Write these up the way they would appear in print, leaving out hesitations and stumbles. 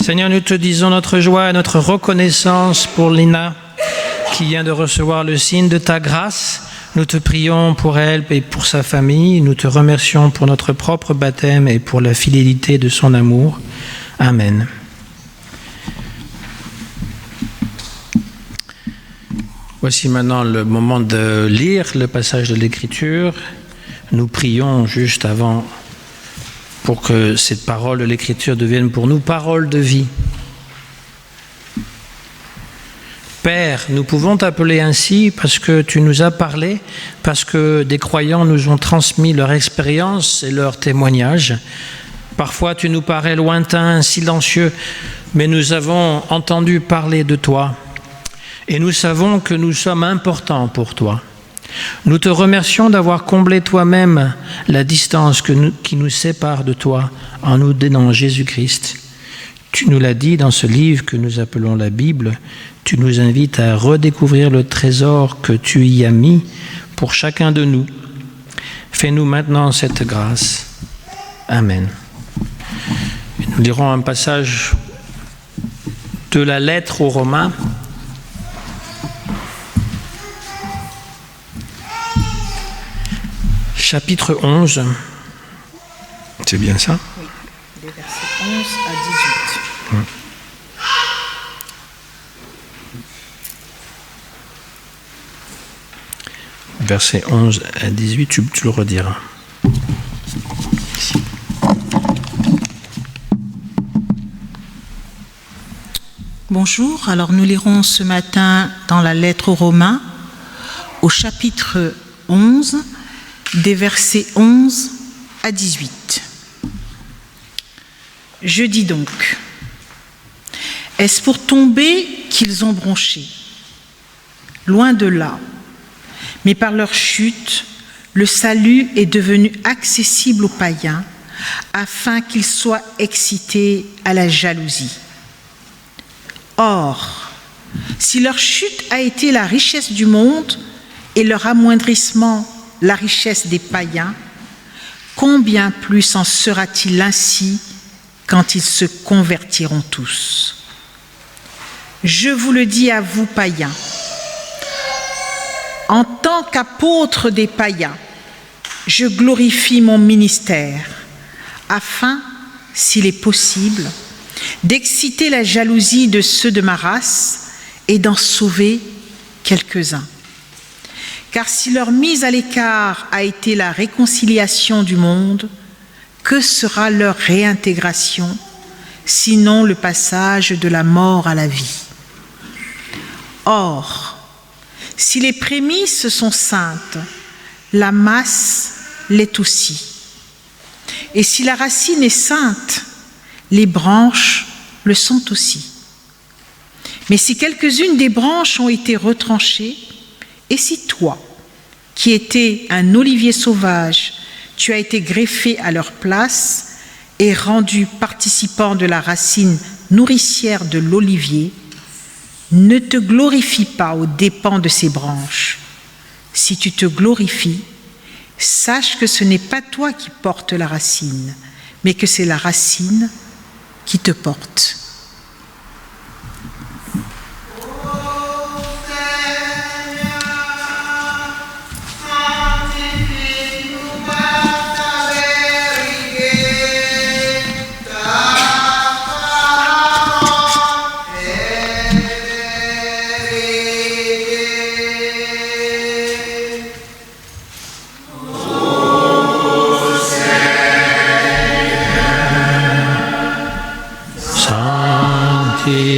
Seigneur, nous te disons notre joie et notre reconnaissance pour Lina, qui vient de recevoir le signe de ta grâce. Nous te prions pour elle et pour sa famille. Nous te remercions pour notre propre baptême et pour la fidélité de son amour. Amen. Voici maintenant le moment de lire le passage de l'Écriture. Nous prions juste avant pour que cette parole de l'Écriture devienne pour nous parole de vie. Père, nous pouvons t'appeler ainsi parce que tu nous as parlé, parce que des croyants nous ont transmis leur expérience et leurs témoignages. Parfois tu nous parais lointain, silencieux, mais nous avons entendu parler de toi et nous savons que nous sommes importants pour toi. Nous te remercions d'avoir comblé toi-même la distance qui nous sépare de toi en nous donnant Jésus-Christ. Tu nous l'as dit dans ce livre que nous appelons la Bible. Tu nous invites à redécouvrir le trésor que tu y as mis pour chacun de nous. Fais-nous maintenant cette grâce. Amen. Nous lirons un passage de la lettre aux Romains. Chapitre 11, c'est bien ça? Oui, des versets 11 à 18. Versets 11 à 18, tu le rediras. Ici. Bonjour, alors nous lirons ce matin dans la lettre aux Romains, au chapitre 11, des versets 11 à 18. Je dis donc, est-ce pour tomber qu'ils ont bronché? Loin de là, mais par leur chute, le salut est devenu accessible aux païens afin qu'ils soient excités à la jalousie. Or, si leur chute a été la richesse du monde et leur amoindrissement la richesse des païens, combien plus en sera-t-il ainsi quand ils se convertiront tous? Je vous le dis à vous, païens, en tant qu'apôtre des païens, je glorifie mon ministère, afin, s'il est possible, d'exciter la jalousie de ceux de ma race et d'en sauver quelques-uns. Car si leur mise à l'écart a été la réconciliation du monde, que sera leur réintégration, sinon le passage de la mort à la vie? Or, si les prémices sont saintes, la masse l'est aussi. Et si la racine est sainte, les branches le sont aussi. Mais si quelques-unes des branches ont été retranchées, et si toi, qui étais un olivier sauvage, tu as été greffé à leur place et rendu participant de la racine nourricière de l'olivier, ne te glorifie pas aux dépens de ces branches. Si tu te glorifies, sache que ce n'est pas toi qui portes la racine, mais que c'est la racine qui te porte.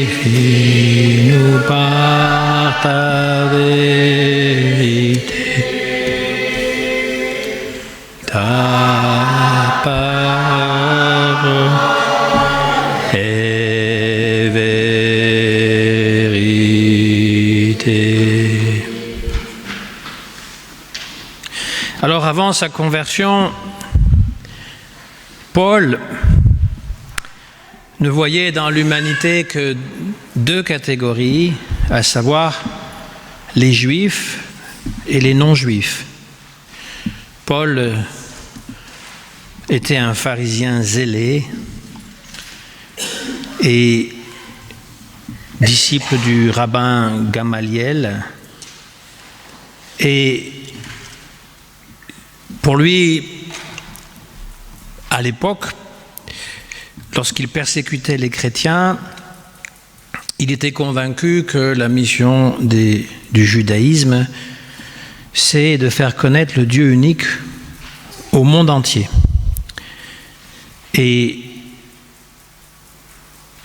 Sanctifie-nous par ta vérité, ta parole est vérité. Alors avant sa conversion, Paul ne voyait dans l'humanité que deux catégories, à savoir les juifs et les non-juifs. Paul était un pharisien zélé et disciple du rabbin Gamaliel. Et pour lui, à l'époque, lorsqu'il persécutait les chrétiens, il était convaincu que la mission du judaïsme, c'est de faire connaître le Dieu unique au monde entier. Et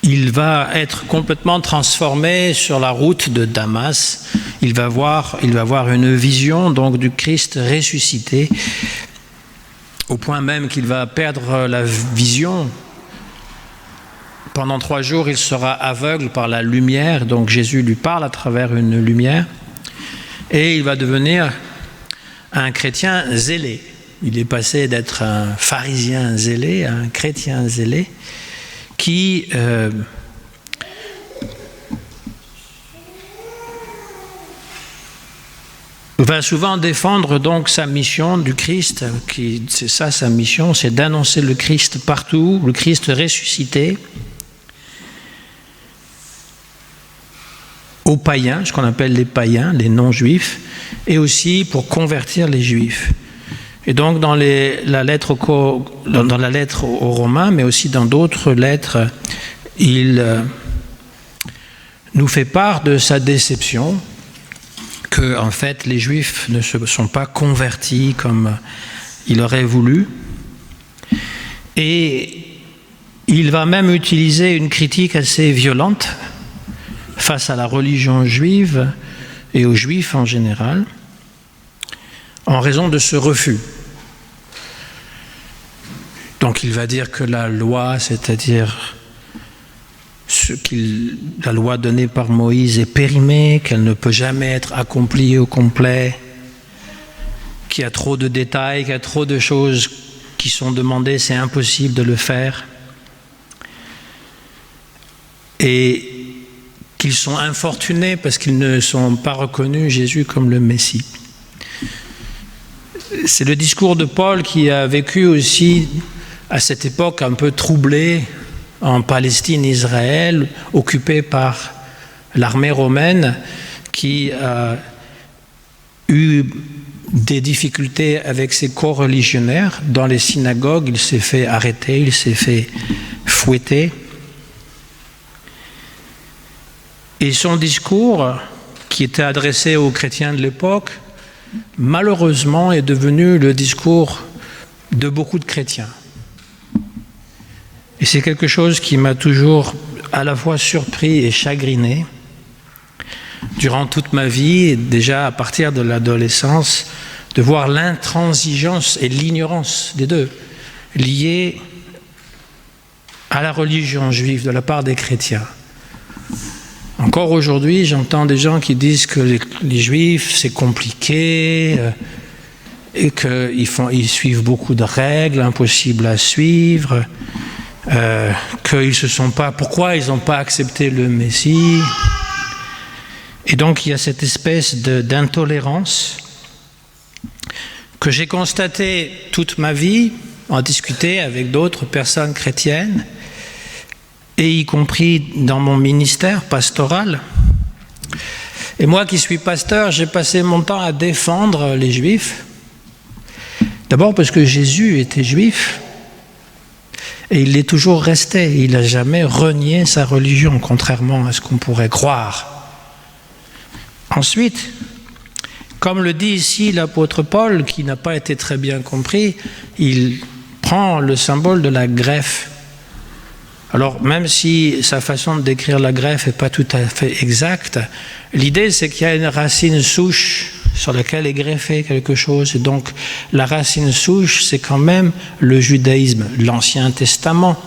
il va être complètement transformé sur la route de Damas. Il va voir une vision donc du Christ ressuscité, au point même qu'il va perdre la vision. Pendant 3 jours, il sera aveugle par la lumière, donc Jésus lui parle à travers une lumière, et il va devenir un chrétien zélé. Il est passé d'être un pharisien zélé à un chrétien zélé qui va souvent défendre donc sa mission du Christ, c'est ça sa mission, c'est d'annoncer le Christ partout, le Christ ressuscité, aux païens, ce qu'on appelle les païens, les non-juifs, et aussi pour convertir les juifs. Et donc dans la lettre aux Romains, mais aussi dans d'autres lettres, il nous fait part de sa déception que en fait les Juifs ne se sont pas convertis comme il aurait voulu. Et il va même utiliser une critique assez violente face à la religion juive et aux Juifs en général, en raison de ce refus. Donc il va dire que la loi, c'est-à-dire la loi donnée par Moïse est périmée, qu'elle ne peut jamais être accomplie au complet, qu'il y a trop de détails, qu'il y a trop de choses qui sont demandées, c'est impossible de le faire. Et qu'ils sont infortunés parce qu'ils ne sont pas reconnus Jésus comme le Messie. C'est le discours de Paul qui a vécu aussi à cette époque un peu troublée en Palestine, Israël, occupée par l'armée romaine, qui a eu des difficultés avec ses coreligionnaires. Dans les synagogues, il s'est fait arrêter, il s'est fait fouetter. Et son discours, qui était adressé aux chrétiens de l'époque, malheureusement est devenu le discours de beaucoup de chrétiens. Et c'est quelque chose qui m'a toujours à la fois surpris et chagriné durant toute ma vie, et déjà à partir de l'adolescence, de voir l'intransigeance et l'ignorance des deux liées à la religion juive de la part des chrétiens. Encore aujourd'hui, j'entends des gens qui disent que les Juifs, c'est compliqué et qu'ils suivent beaucoup de règles impossibles à suivre, qu'ils se sont pas... Pourquoi ils n'ont pas accepté le Messie? Et donc, il y a cette espèce d'intolérance que j'ai constatée toute ma vie, en discuter avec d'autres personnes chrétiennes, et y compris dans mon ministère pastoral. Et moi qui suis pasteur, j'ai passé mon temps à défendre les Juifs. D'abord parce que Jésus était juif, et il est toujours resté. Il n'a jamais renié sa religion, contrairement à ce qu'on pourrait croire. Ensuite, comme le dit ici l'apôtre Paul, qui n'a pas été très bien compris, il prend le symbole de la greffe. Alors, même si sa façon de décrire la greffe n'est pas tout à fait exacte, l'idée c'est qu'il y a une racine souche sur laquelle est greffé quelque chose. Et donc, la racine souche, c'est quand même le judaïsme, l'Ancien Testament,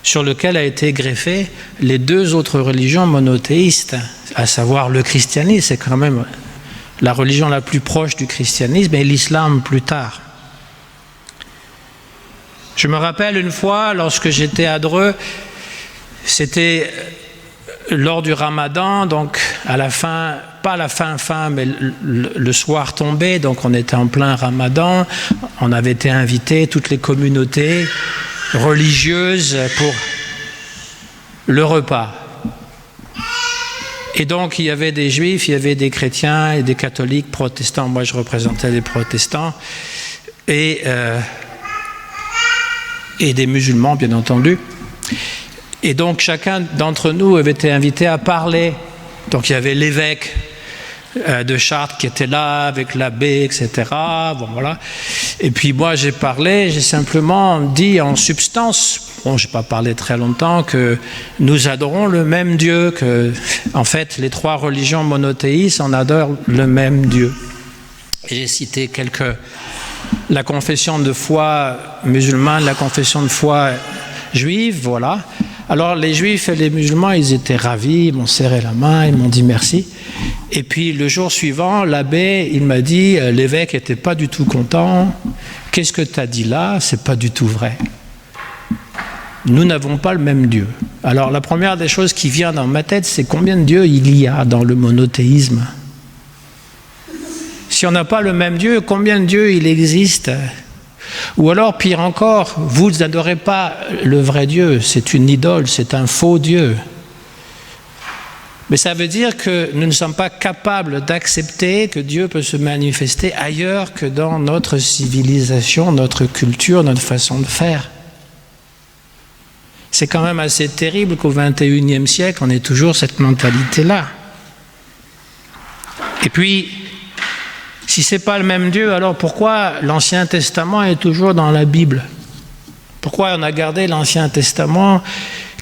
sur lequel a été greffé les 2 autres religions monothéistes, à savoir le christianisme, c'est quand même la religion la plus proche du christianisme, et l'islam plus tard. Je me rappelle une fois, lorsque j'étais à Dreux, c'était lors du Ramadan, donc à la fin, pas la fin, mais le soir tombé, donc on était en plein Ramadan, on avait été invités, toutes les communautés religieuses, pour le repas. Et donc il y avait des juifs, il y avait des chrétiens et des catholiques, protestants. Moi je représentais les protestants et des musulmans bien entendu. Et donc chacun d'entre nous avait été invité à parler. Donc il y avait l'évêque de Chartres qui était là avec l'abbé, etc. Bon, voilà. Et puis moi j'ai parlé, j'ai simplement dit en substance, bon je n'ai pas parlé très longtemps, que nous adorons le même Dieu, que en fait les trois religions monothéistes on adore le même Dieu. Et j'ai cité la confession de foi musulmane, la confession de foi juive, voilà. Alors les juifs et les musulmans, ils étaient ravis, ils m'ont serré la main, ils m'ont dit merci. Et puis le jour suivant, l'abbé, il m'a dit, l'évêque n'était pas du tout content. Qu'est-ce que tu as dit là? C'est pas du tout vrai. Nous n'avons pas le même Dieu. Alors la première des choses qui vient dans ma tête, c'est combien de dieux il y a dans le monothéisme? Si on n'a pas le même Dieu, combien de dieux il existe? Ou alors, pire encore, vous n'adorez pas le vrai Dieu, c'est une idole, c'est un faux Dieu. Mais ça veut dire que nous ne sommes pas capables d'accepter que Dieu peut se manifester ailleurs que dans notre civilisation, notre culture, notre façon de faire. C'est quand même assez terrible qu'au XXIe siècle, on ait toujours cette mentalité-là. Et puis, si ce n'est pas le même Dieu, alors pourquoi l'Ancien Testament est toujours dans la Bible? Pourquoi on a gardé l'Ancien Testament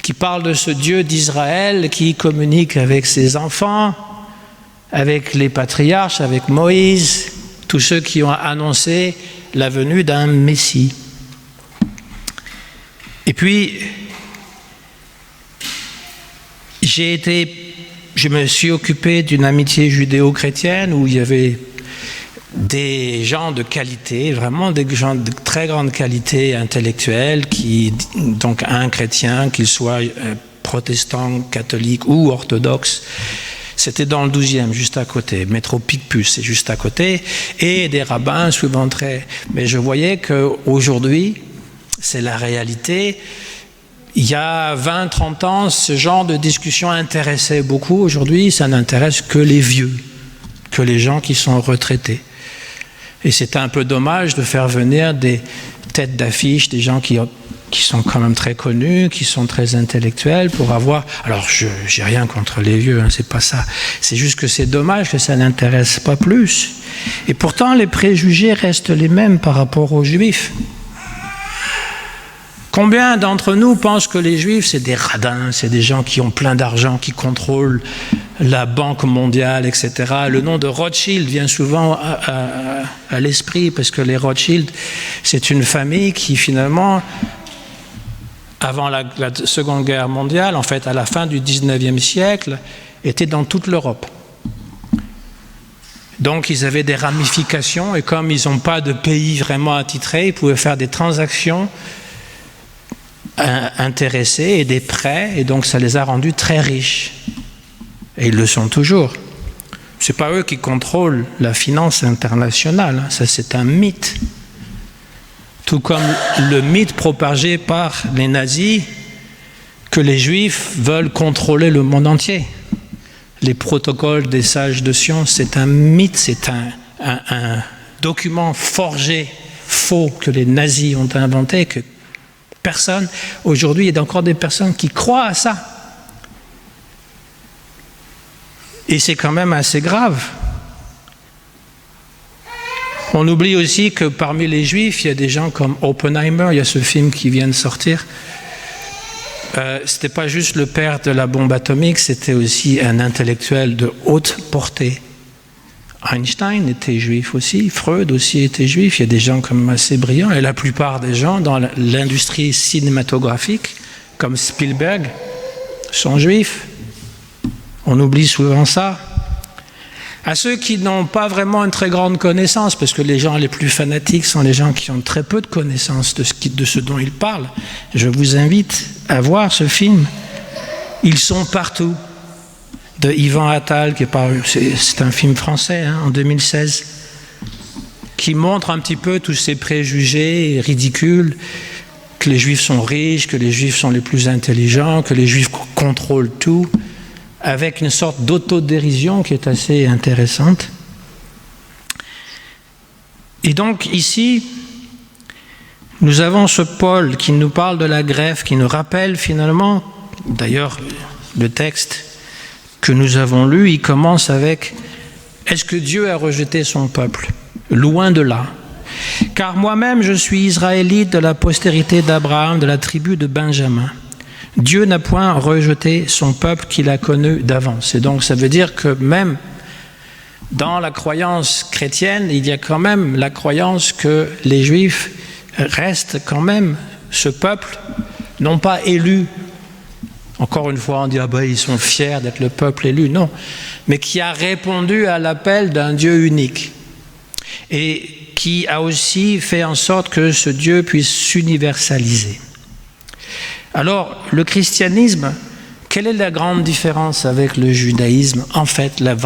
qui parle de ce Dieu d'Israël qui communique avec ses enfants, avec les patriarches, avec Moïse, tous ceux qui ont annoncé la venue d'un Messie? Et puis, je me suis occupé d'une amitié judéo-chrétienne où il y avait des gens de qualité, vraiment des gens de très grande qualité intellectuelle, donc un chrétien, qu'il soit protestant, catholique ou orthodoxe. C'était dans le 12e, juste à côté. Métro Picpus, c'est juste à côté. Et des rabbins souvent très... Mais je voyais qu'aujourd'hui, c'est la réalité. Il y a 20-30 ans, ce genre de discussion intéressait beaucoup. Aujourd'hui, ça n'intéresse que les vieux, que les gens qui sont retraités. Et c'était un peu dommage de faire venir des têtes d'affiche, des gens qui sont quand même très connus, qui sont très intellectuels pour avoir... Alors, je n'ai rien contre les vieux, hein, c'est pas ça. C'est juste que c'est dommage que ça n'intéresse pas plus. Et pourtant, les préjugés restent les mêmes par rapport aux Juifs. Combien d'entre nous pensent que les Juifs, c'est des radins, c'est des gens qui ont plein d'argent, qui contrôlent la Banque mondiale, etc. Le nom de Rothschild vient souvent à l'esprit, parce que les Rothschild, c'est une famille qui finalement, avant la Seconde Guerre mondiale, en fait à la fin du 19e siècle, était dans toute l'Europe. Donc ils avaient des ramifications, et comme ils n'ont pas de pays vraiment attitrés, ils pouvaient faire des transactions intéressés et des prêts, et donc ça les a rendus très riches. Et ils le sont toujours. Ce n'est pas eux qui contrôlent la finance internationale, ça c'est un mythe. Tout comme le mythe propagé par les nazis que les Juifs veulent contrôler le monde entier. Les protocoles des sages de Sion, c'est un mythe, c'est un document forgé, faux, que les nazis ont inventé, que personne, aujourd'hui, il y a encore des personnes qui croient à ça. Et c'est quand même assez grave. On oublie aussi que parmi les Juifs, il y a des gens comme Oppenheimer, il y a ce film qui vient de sortir. C'était pas juste le père de la bombe atomique, c'était aussi un intellectuel de haute portée. Einstein était juif aussi, Freud aussi était juif, il y a des gens quand même assez brillants, et la plupart des gens dans l'industrie cinématographique, comme Spielberg, sont juifs. On oublie souvent ça. À ceux qui n'ont pas vraiment une très grande connaissance, parce que les gens les plus fanatiques sont les gens qui ont très peu de connaissance de ce dont ils parlent, je vous invite à voir ce film. Ils sont partout. De Yvan Attal, qui est paru, c'est un film français, hein, en 2016, qui montre un petit peu tous ces préjugés ridicules, que les Juifs sont riches, que les Juifs sont les plus intelligents, que les Juifs contrôle tout, avec une sorte d'autodérision qui est assez intéressante. Et donc ici, nous avons ce Paul qui nous parle de la greffe, qui nous rappelle finalement, d'ailleurs le texte que nous avons lu, il commence avec « Est-ce que Dieu a rejeté son peuple ?» Loin de là. « Car moi-même je suis israélite de la postérité d'Abraham, de la tribu de Benjamin. Dieu n'a point rejeté son peuple qu'il a connu d'avance. » Et donc ça veut dire que même dans la croyance chrétienne, il y a quand même la croyance que les Juifs restent quand même ce peuple, non pas élu. Encore une fois, on dit ils sont fiers d'être le peuple élu. Non, mais qui a répondu à l'appel d'un Dieu unique et qui a aussi fait en sorte que ce Dieu puisse s'universaliser. Alors, le christianisme, quelle est la grande différence avec le judaïsme? En fait, la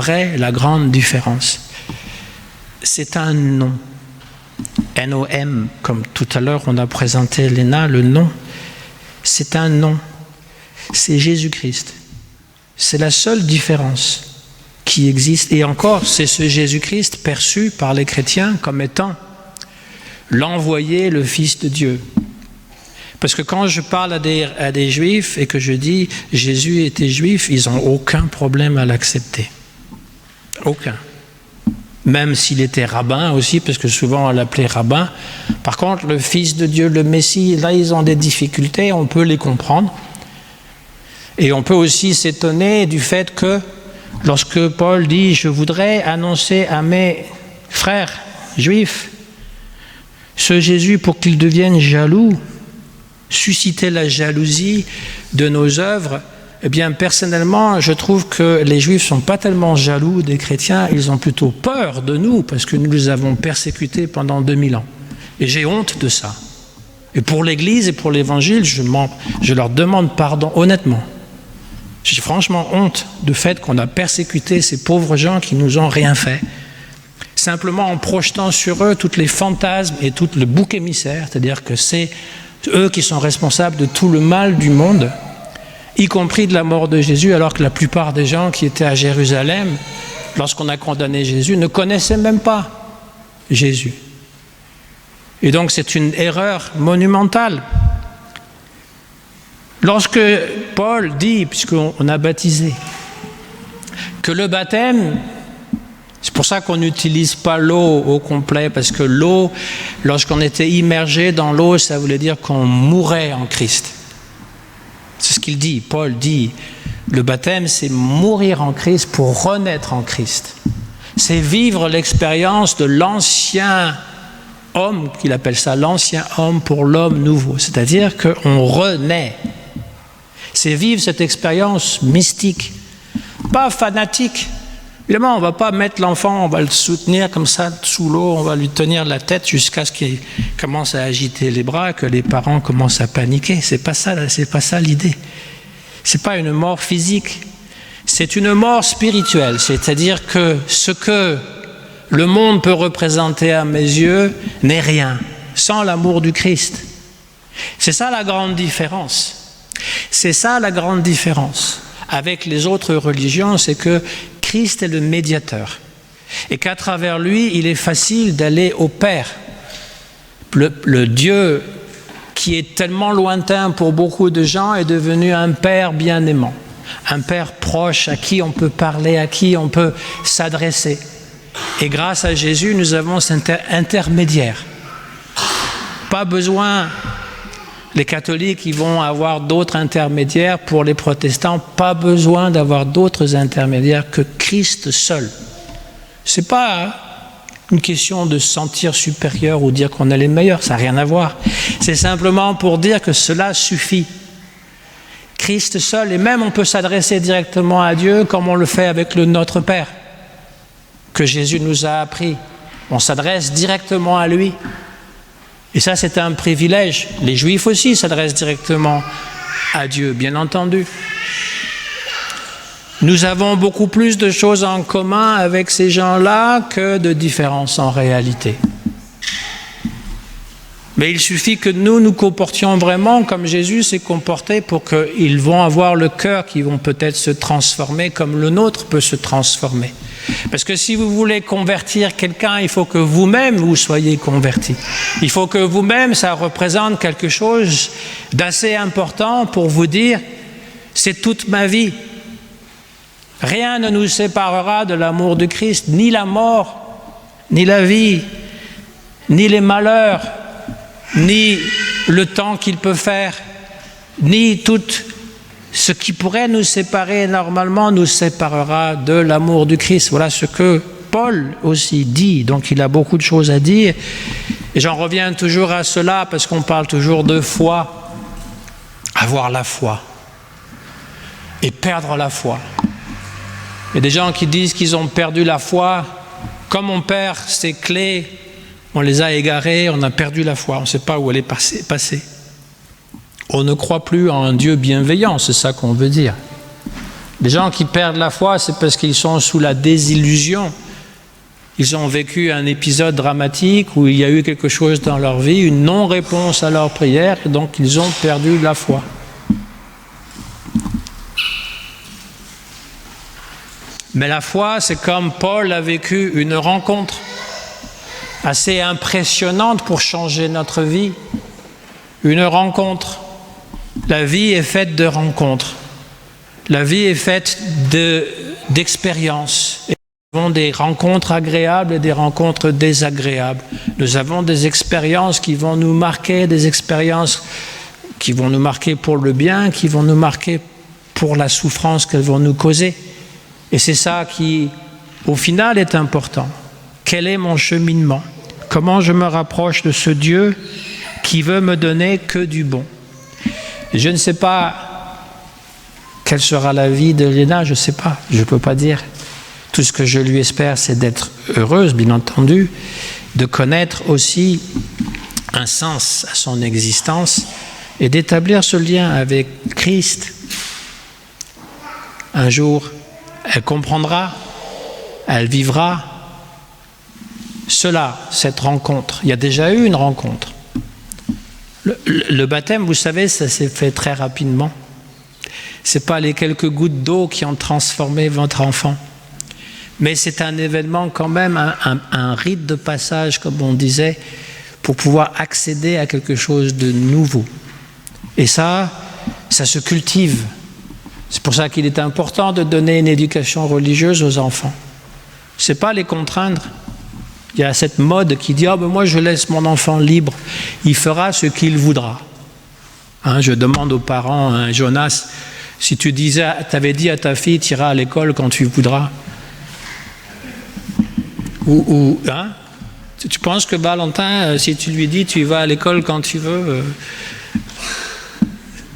grande différence, c'est un nom. N-O-M, comme tout à l'heure on a présenté Léna, le nom, c'est un nom. C'est Jésus-Christ. C'est la seule différence qui existe. Et encore, c'est ce Jésus-Christ perçu par les chrétiens comme étant l'envoyé, le Fils de Dieu. Parce que quand je parle à des Juifs et que je dis Jésus était Juif, ils n'ont aucun problème à l'accepter. Aucun. Même s'il était rabbin aussi, parce que souvent on l'appelait rabbin. Par contre, le Fils de Dieu, le Messie, là ils ont des difficultés, on peut les comprendre. Et on peut aussi s'étonner du fait que lorsque Paul dit « Je voudrais annoncer à mes frères juifs ce Jésus pour qu'ils deviennent jaloux, susciter la jalousie de nos œuvres », eh bien, personnellement, je trouve que les Juifs ne sont pas tellement jaloux des chrétiens, ils ont plutôt peur de nous parce que nous les avons persécutés pendant 2000 ans. Et j'ai honte de ça. Et pour l'Église et pour l'Évangile, je leur demande pardon, honnêtement. J'ai franchement honte du fait qu'on a persécuté ces pauvres gens qui nous ont rien fait, simplement en projetant sur eux tous les fantasmes et tout le bouc émissaire, c'est-à-dire que c'est eux qui sont responsables de tout le mal du monde, y compris de la mort de Jésus, alors que la plupart des gens qui étaient à Jérusalem, lorsqu'on a condamné Jésus, ne connaissaient même pas Jésus. Et donc c'est une erreur monumentale. Lorsque Paul dit, puisqu'on a baptisé, que le baptême, c'est pour ça qu'on n'utilise pas l'eau au complet, parce que l'eau, lorsqu'on était immergé dans l'eau, ça voulait dire qu'on mourait en Christ. C'est ce qu'il dit, Paul dit, le baptême c'est mourir en Christ pour renaître en Christ. C'est vivre l'expérience de l'ancien homme, qu'il appelle ça l'ancien homme pour l'homme nouveau, c'est-à-dire qu'on renaît. C'est vivre cette expérience mystique, pas fanatique. Évidemment, on ne va pas mettre l'enfant, on va le soutenir comme ça sous l'eau, on va lui tenir la tête jusqu'à ce qu'il commence à agiter les bras, que les parents commencent à paniquer. C'est pas ça l'idée. C'est pas une mort physique, c'est une mort spirituelle. C'est-à-dire que ce que le monde peut représenter à mes yeux n'est rien sans l'amour du Christ. C'est ça la grande différence. C'est ça la grande différence avec les autres religions, c'est que Christ est le médiateur et qu'à travers lui, il est facile d'aller au Père. Le Dieu qui est tellement lointain pour beaucoup de gens est devenu un Père bien-aimant, un Père proche à qui on peut parler, à qui on peut s'adresser. Et grâce à Jésus, nous avons cet intermédiaire. Pas besoin, les catholiques ils vont avoir d'autres intermédiaires, pour les protestants, pas besoin d'avoir d'autres intermédiaires que Christ seul. Ce n'est pas une question de se sentir supérieur ou dire qu'on est les meilleurs, ça n'a rien à voir. C'est simplement pour dire que cela suffit. Christ seul, et même on peut s'adresser directement à Dieu comme on le fait avec le Notre Père, que Jésus nous a appris. On s'adresse directement à lui. Et ça, c'est un privilège. Les Juifs aussi s'adressent directement à Dieu, bien entendu. Nous avons beaucoup plus de choses en commun avec ces gens-là que de différences en réalité. Mais il suffit que nous nous comportions vraiment comme Jésus s'est comporté pour qu'ils vont avoir le cœur qui vont peut-être se transformer comme le nôtre peut se transformer. Parce que si vous voulez convertir quelqu'un, il faut que vous-même vous soyez convertis. Il faut que vous-même, ça représente quelque chose d'assez important pour vous dire « c'est toute ma vie ». Rien ne nous séparera de l'amour de Christ, ni la mort, ni la vie, ni les malheurs, ni le temps qu'il peut faire, ni tout ce qui pourrait nous séparer normalement nous séparera de l'amour du Christ. Voilà ce que Paul aussi dit, donc il a beaucoup de choses à dire. Et j'en reviens toujours à cela parce qu'on parle toujours de foi, avoir la foi et perdre la foi. Il y a des gens qui disent qu'ils ont perdu la foi. Comme on perd ses clés, on les a égarées, on a perdu la foi, on ne sait pas où elle est passée. On ne croit plus en un Dieu bienveillant, c'est ça qu'on veut dire. Les gens qui perdent la foi, c'est parce qu'ils sont sous la désillusion. Ils ont vécu un épisode dramatique où il y a eu quelque chose dans leur vie, une non-réponse à leur prière, et donc ils ont perdu la foi. Mais la foi, c'est comme Paul a vécu une rencontre assez impressionnante pour changer notre vie. Une rencontre. La vie est faite de rencontres. La vie est faite d'expériences. Nous avons des rencontres agréables et des rencontres désagréables. Nous avons des expériences qui vont nous marquer, des expériences qui vont nous marquer pour le bien, qui vont nous marquer pour la souffrance qu'elles vont nous causer. Et c'est ça qui, au final, est important. Quel est mon cheminement? Comment je me rapproche de ce Dieu qui veut me donner que du bon? Je ne sais pas quelle sera la vie de Léna, je ne sais pas, je ne peux pas dire. Tout ce que je lui espère, c'est d'être heureuse, bien entendu, de connaître aussi un sens à son existence et d'établir ce lien avec Christ. Un jour, elle comprendra, elle vivra cela, cette rencontre. Il y a déjà eu une rencontre. Le baptême, vous savez, ça s'est fait très rapidement. Ce n'est pas les quelques gouttes d'eau qui ont transformé votre enfant. Mais c'est un événement quand même, un rite de passage, comme on disait, pour pouvoir accéder à quelque chose de nouveau. Et ça se cultive. C'est pour ça qu'il est important de donner une éducation religieuse aux enfants. Ce n'est pas les contraindre. Il y a cette mode qui dit « Ah ben moi je laisse mon enfant libre, il fera ce qu'il voudra ». Je demande aux parents, Jonas, si tu avais dit à ta fille « Tu iras à l'école quand tu voudras ». Tu penses que Valentin, si tu lui dis « Tu vas à l'école quand tu veux »,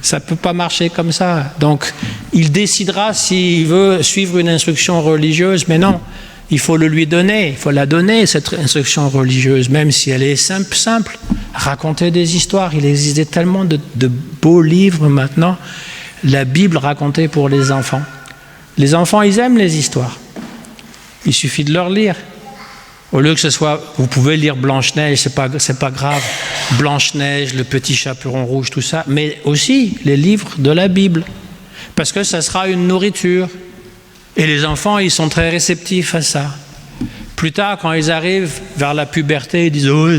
ça ne peut pas marcher comme ça. Donc, il décidera s'il veut suivre une instruction religieuse, mais non, il faut le lui donner, il faut la donner, cette instruction religieuse, même si elle est simple. Raconter des histoires, il existe tellement de beaux livres maintenant, la Bible racontée pour les enfants. Les enfants, ils aiment les histoires. Il suffit de leur lire. Au lieu que ce soit, vous pouvez lire Blanche-Neige, c'est pas grave, Blanche-Neige, le petit chaperon rouge, tout ça, mais aussi les livres de la Bible, parce que ça sera une nourriture. Et les enfants, ils sont très réceptifs à ça. Plus tard, quand ils arrivent vers la puberté, ils disent « Oh,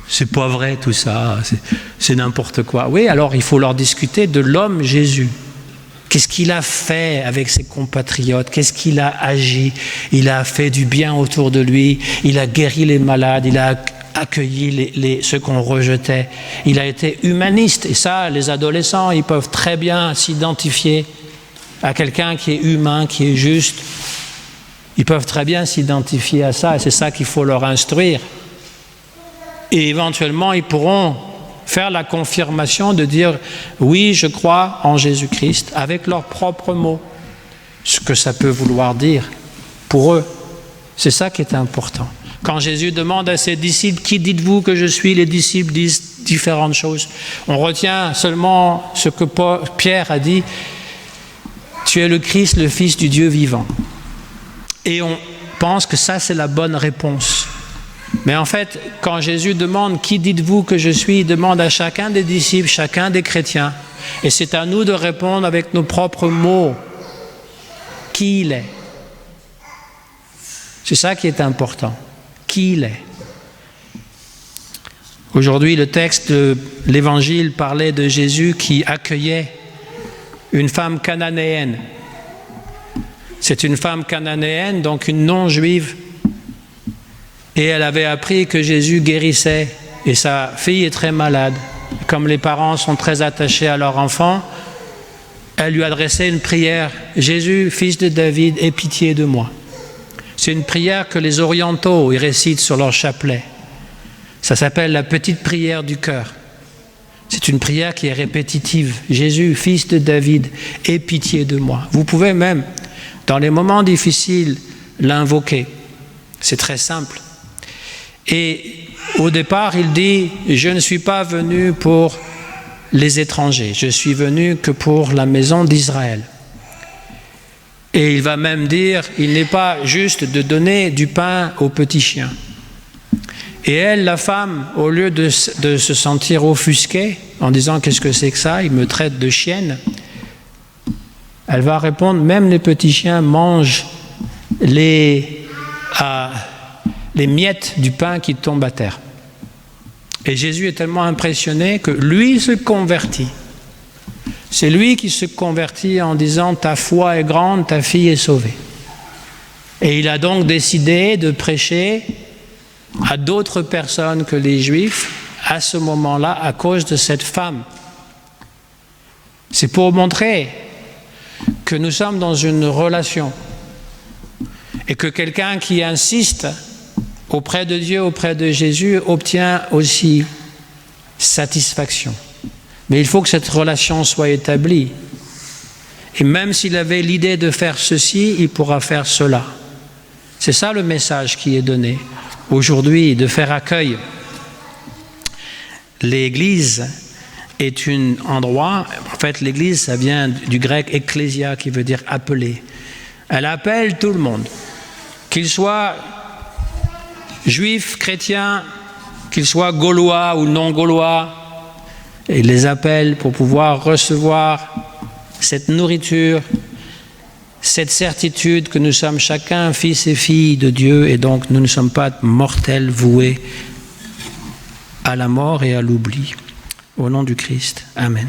c'est pas vrai tout ça, c'est n'importe quoi ». Oui, alors il faut leur discuter de l'homme Jésus. Qu'est-ce qu'il a fait avec ses compatriotes? Qu'est-ce qu'il a agi? Il a fait du bien autour de lui, il a guéri les malades, il a accueilli ceux qu'on rejetait. Il a été humaniste, et ça, les adolescents, ils peuvent très bien s'identifier à quelqu'un qui est humain, qui est juste. Ils peuvent très bien s'identifier à ça, et c'est ça qu'il faut leur instruire. Et éventuellement, ils pourront faire la confirmation de dire « Oui, je crois en Jésus-Christ » avec leurs propres mots, ce que ça peut vouloir dire pour eux. C'est ça qui est important. Quand Jésus demande à ses disciples « Qui dites-vous que je suis ?» les disciples disent différentes choses. On retient seulement ce que Pierre a dit « Tu es le Christ, le Fils du Dieu vivant ». Et on pense que ça, c'est la bonne réponse. Mais en fait, quand Jésus demande « Qui dites-vous que je suis ?», il demande à chacun des disciples, chacun des chrétiens. Et c'est à nous de répondre avec nos propres mots qui il est. C'est ça qui est important. Qui il est. Aujourd'hui, le texte de l'Évangile parlait de Jésus qui accueillait une femme cananéenne. C'est une femme cananéenne, donc une non-juive. Et elle avait appris que Jésus guérissait. Et sa fille est très malade. Comme les parents sont très attachés à leur enfant, elle lui adressait une prière. « Jésus, fils de David, aie pitié de moi ». C'est une prière que les orientaux ils récitent sur leur chapelet. Ça s'appelle la petite prière du cœur. C'est une prière qui est répétitive. « Jésus, fils de David, aie pitié de moi ». Vous pouvez même, dans les moments difficiles, l'invoquer. C'est très simple. Et au départ, il dit « Je ne suis pas venu pour les étrangers, je suis venu que pour la maison d'Israël ». Et il va même dire « Il n'est pas juste de donner du pain aux petits chiens ». Et elle, la femme, au lieu de se sentir offusquée en disant « Qu'est-ce que c'est que ça ? Il me traite de chienne », elle va répondre « Même les petits chiens mangent les miettes du pain qui tombent à terre ». Et Jésus est tellement impressionné que lui se convertit. C'est lui qui se convertit en disant « Ta foi est grande, ta fille est sauvée ». Et il a donc décidé de prêcher à d'autres personnes que les Juifs à ce moment-là à cause de cette femme. C'est pour montrer que nous sommes dans une relation et que quelqu'un qui insiste auprès de Dieu, auprès de Jésus, obtient aussi satisfaction. Mais il faut que cette relation soit établie. Et même s'il avait l'idée de faire ceci, il pourra faire cela. C'est ça le message qui est donné aujourd'hui, de faire accueil. L'Église est un endroit, en fait l'Église ça vient du grec ecclésia qui veut dire appeler. Elle appelle tout le monde, qu'il soit juif, chrétien, qu'il soit gaulois ou non gaulois. Et il les appelle pour pouvoir recevoir cette nourriture, cette certitude que nous sommes chacun fils et filles de Dieu et donc nous ne sommes pas mortels voués à la mort et à l'oubli. Au nom du Christ. Amen.